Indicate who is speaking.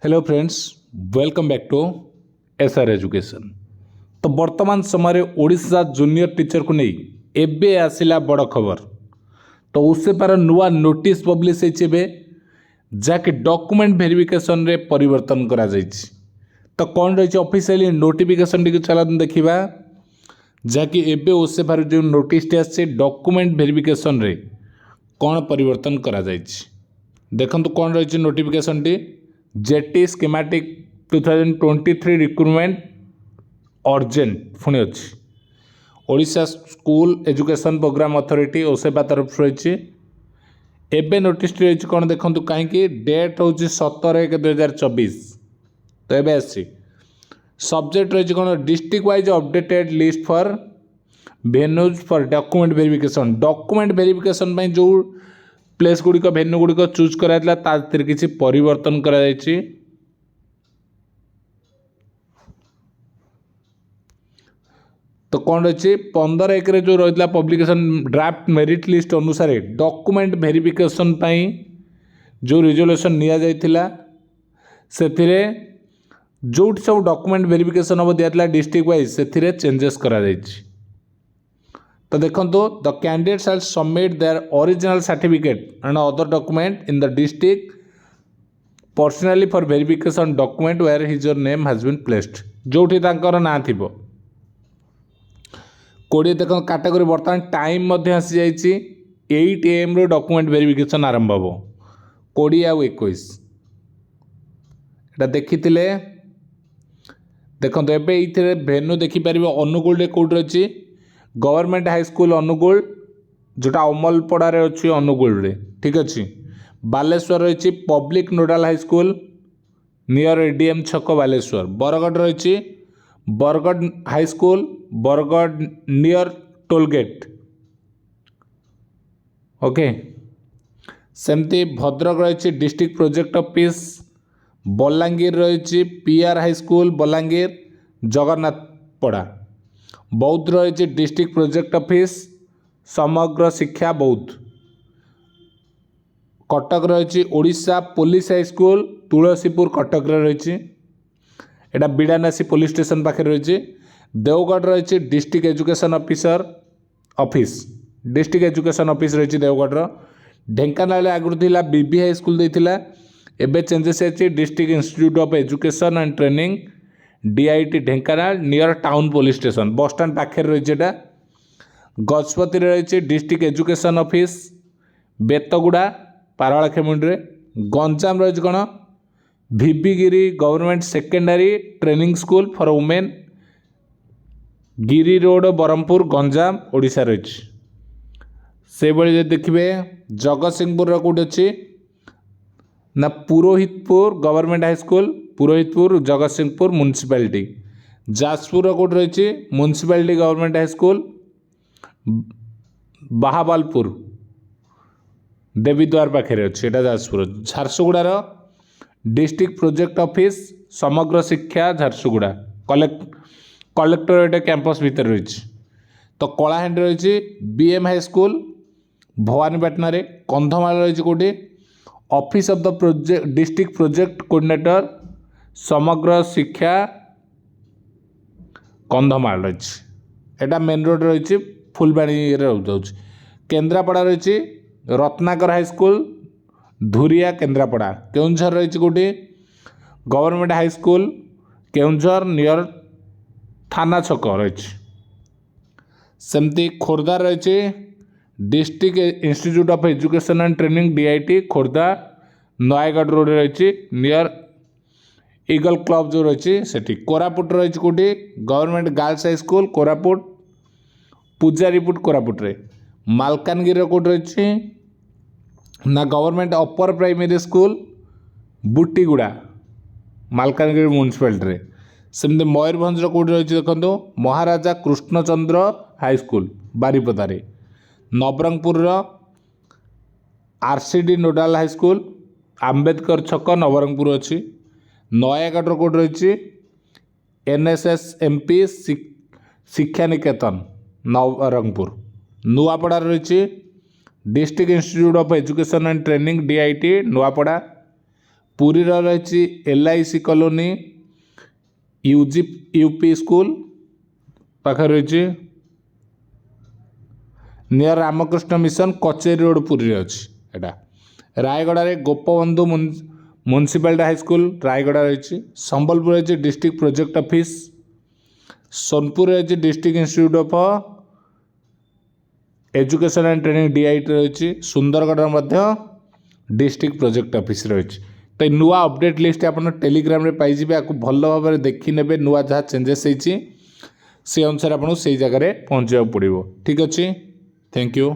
Speaker 1: Hello friends, welcome back to SR education. तो वर्तमान समय ओडिशा जूनियर टीचर को नहीं एबे आसिला बड़ खबर। तो उससे पर नुआ नोटिस पब्लिश होइछे जाके डॉक्यूमेंट वेरिफिकेशन रे परिवर्तन करा जाइछि। तो कौन रही ऑफिशियली नोटिफिकेशन टी चला देखा जाकि एबे उससे पर जो नोटिस आसे डॉक्यूमेंट वेरिफिकेशन रे कौन परिवर्तन करा जाइछि। देखंतु कौन रही नोटिफिकेशन टी जेटी स्कीमेटिक 2023 रिक्रुटमेंट अर्जेंट पुणी अच्छी Odisha school education program authority OSEPA तरफ रही एबे नोटिस रही कौन देखो कहीं डेट हूँ 17/1/2024। तो ये आसी सब्जेक्ट रही कौन district wise updated list for venues for document verification. Document verification जो प्लेस गुड़िक भेन्यू गुड़िक चूज कराइला किसी परिवर्तन करा जायछि। तो कौन रही 15/1 जो रही पब्लिकेशन ड्राफ्ट मेरिट लिस्ट अनुसार डॉक्यूमेंट वेरिफिकेशन जो रिजोल्यूशन निया जाइथिला सेथिरे जो सब डॉक्यूमेंट वेरिफिकेशन हम दिया डिस्ट्रिक्ट वाइज से चेंजेस करा जायछि। तो देखो the candidate shall submit their original certificate and other document in the district personally for verification document where his name has been placed. जोठी तांकर ना थिबो 20 देख कैटेगरी बर्तमान टाइम आसी जाइए 8 AM रो डॉक्यूमेंट वेरिफिकेशन आरंभ हम 20 आउ 21 देखी देखो ये भेन्यू देखिपर अनुगुल कौट रही गवर्नमेंट हाई स्कूल अनुगुल जोटा अमलपड़ारे अच्छी अनुगुल रे ठीक अच्छे। बालेश्वर रही public nodal high school near ADM छक बालेश्वर। बरगढ़ रही Bargarh high school Bargarh near tollgate okay. सेमती भद्रक रही डिस्ट्रिक्ट प्रोजेक्ट ऑफिस। बलांगीर रही PR high school Balangir Jagannathpada. Boudh रही डिस्ट्रिक्ट प्रोजेक्ट ऑफिस समग्र शिक्षा बौद्ध। कटक रही Odisha police high school Tulsipur Cuttack रही एटा बिड़ानासी पुलिस स्टेशन पाखे रही। देवगढ़ रही district education officer office district education office रही देवगढ़। ढेंकानाल आगुरी थिला बीबी हाई स्कूल देइथिला एबे चेंजेस है district institute of education and training DIT Dhenkanal near town police station bus stand पाखे रही। गजपति रही district education office Betaguda Paralakhemundi. Ganjam रही कौन भिबिगिरी government secondary training school for women Giri road Brahmapur Ganjam Odisha रही। से भाई देखिए जगतसिंहपुर कौट अच्छी ना Purohitpur government high school Purohitpur Jagatsinghpur municipality. Jajpur कौट रही municipality government high school Bahabalpur Devidwar पाखे अच्छे जाजपुर। झारसुगुड़ार डिस्ट्रिक्ट प्रोजेक्ट ऑफिस समग्र शिक्षा झारसुगुड़ा कलेक्टरेट कैंपस भीतर रही। तो कलाहांडी रही BM हाई स्कूल भवानीपाटना रे। कंधमाल रही कौटी office of the project district project coordinator Samagra Shiksha Kandhamal रही एटा मेन रोड रही फुलबाणी जाऊँच। केन्द्रापड़ा रही रत्नाकर हाई स्कूल धुरिया केन्द्रापड़ा। केउंझर रही कौटी government high school Keonjhar near थाना छक रही। सेमती खोर्धा रही district institute of education and training DIT Khordha Nayagarh road रही नियर ईगल क्लब जो रही सेठी। कोरापुट रही कौटी government girls high school Koraput Pujariput Koraput रे। मालकानगिरी कौट रही ना government upper primary school Butiguda Malkangiri municipality रे। सेमती मयूरभंज कौट रही देखो महाराजा कृष्णचंद्र हाई स्कूल बारीपदारे। Nabarangpur RCD nodal high school Ambedkar छक नवरंगपुर अच्छी। नयागढ़ कौट रही NSS MP शिक्षा निकेतन नवरंगपुर। नुआपड़ा रही district institute of education and training DIT Nuapada. Puri रही LIC कॉलोनी UP स्कूल पाखे रही near Ramakrishna mission Kacheri road Puri अच्छी एटा रायगड़ा रे गोपबंधु म्युनिसिपालिटी हाईस्कल रायगड़ा रही संबलपुर रही डिस्ट्रिक्ट प्रोजेक्ट ऑफिस सोनपुर रही district institute of education and training DIT रही सुंदरगढ़ डिस्ट्रिक्ट प्रोजेक्ट ऑफिस रही तो नुआ अपडेट लिस्ट आप टेलीग्राम रे पाइबे आपको भल भाव में देखी ने नुआ जहाँ चेंजेस होती से अनुसार आपको से जगह पहुँचा पड़ो ठीक अच्छे थैंक यू।